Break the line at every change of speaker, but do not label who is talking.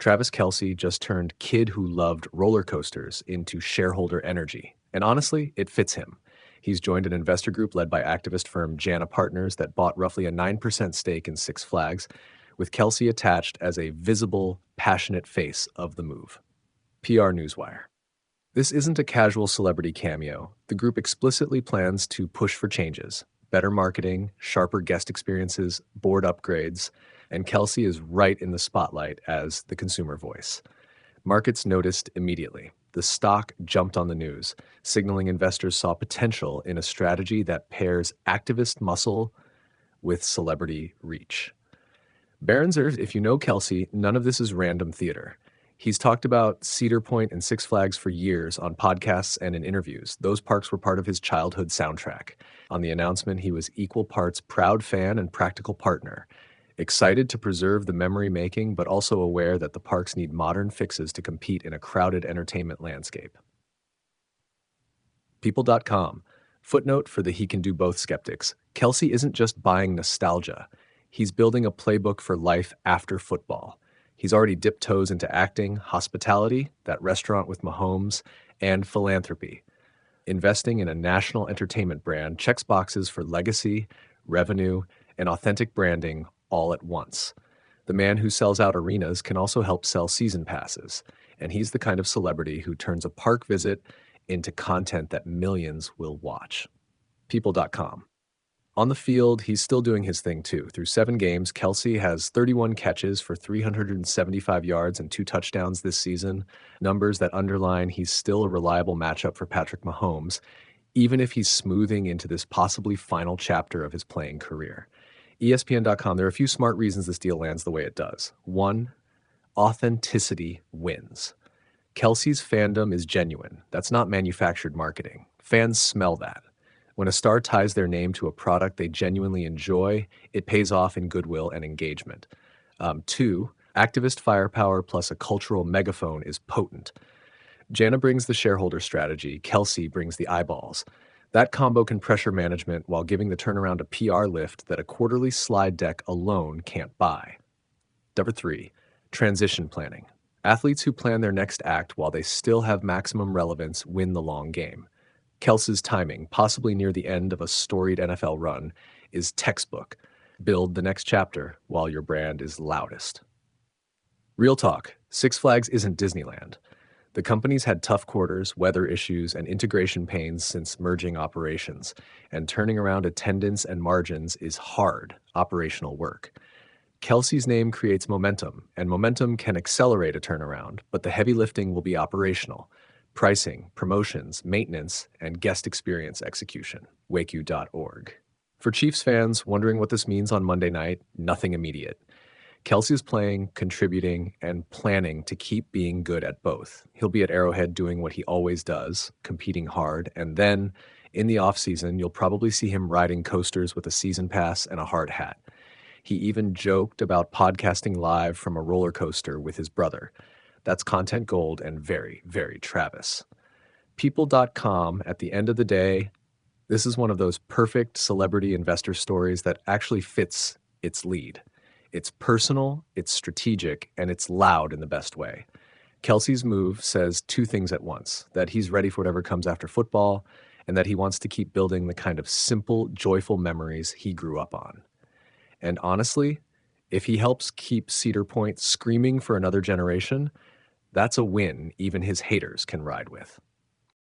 Travis Kelce just turned kid who loved roller coasters into shareholder energy. And honestly, it fits him. He's joined an investor group led by activist firm Jana Partners that bought roughly a 9% stake in Six Flags, with Kelce attached as a visible, passionate face of the move. PR Newswire. This isn't a casual celebrity cameo. The group explicitly plans to push for changes, better marketing, sharper guest experiences, board upgrades, and Kelce is right in the spotlight as the consumer voice. Markets noticed immediately. The stock jumped on the news, signaling investors saw potential in a strategy that pairs activist muscle with celebrity reach. Berenzer, if you know Kelce, none of this is random theater. He's talked about Cedar Point and Six Flags for years on podcasts and in interviews. Those parks were part of his childhood soundtrack. On the announcement, he was equal parts proud fan and practical partner. Excited to preserve the memory making, but also aware that the parks need modern fixes to compete in a crowded entertainment landscape. People.com. Footnote for the he can do both skeptics. Kelce isn't just buying nostalgia. He's building a playbook for life after football. He's already dipped toes into acting, hospitality, that restaurant with Mahomes, and philanthropy. Investing in a national entertainment brand checks boxes for legacy, revenue, and authentic branding all at once. The man who sells out arenas can also help sell season passes, and he's the kind of celebrity who turns a park visit into content that millions will watch. People.com. On the field, he's still doing his thing too. Through 7 games, Kelce has 31 catches for 375 yards and 2 touchdowns this season, numbers that underline he's still a reliable matchup for Patrick Mahomes, even if he's smoothing into this possibly final chapter of his playing career. ESPN.com, there are a few smart reasons this deal lands the way it does. 1, authenticity wins. Kelce's fandom is genuine. That's not manufactured marketing. Fans smell that. When a star ties their name to a product they genuinely enjoy, it pays off in goodwill and engagement. 2, activist firepower plus a cultural megaphone is potent. Jana brings the shareholder strategy, Kelce brings the eyeballs. That combo can pressure management while giving the turnaround a PR lift that a quarterly slide deck alone can't buy. Number 3, transition planning. Athletes who plan their next act while they still have maximum relevance win the long game. Kelce's timing, possibly near the end of a storied NFL run, is textbook. Build the next chapter while your brand is loudest. Real talk, Six Flags isn't Disneyland. The company's had tough quarters, weather issues, and integration pains since merging operations, and turning around attendance and margins is hard operational work. Kelce's name creates momentum, and momentum can accelerate a turnaround, but the heavy lifting will be operational. Pricing, promotions, maintenance, and guest experience execution. Wakeu.org. For Chiefs fans wondering what this means on Monday night, nothing immediate. Kelce is playing, contributing, and planning to keep being good at both. He'll be at Arrowhead doing what he always does, competing hard, and then, in the offseason, you'll probably see him riding coasters with a season pass and a hard hat. He even joked about podcasting live from a roller coaster with his brother. That's content gold and very, very Travis. People.com, at the end of the day, this is one of those perfect celebrity investor stories that actually fits its lead. It's personal, it's strategic, and it's loud in the best way. Kelce's move says 2 things at once, that he's ready for whatever comes after football, and that he wants to keep building the kind of simple, joyful memories he grew up on. And honestly, if he helps keep Cedar Point screaming for another generation, that's a win even his haters can ride with.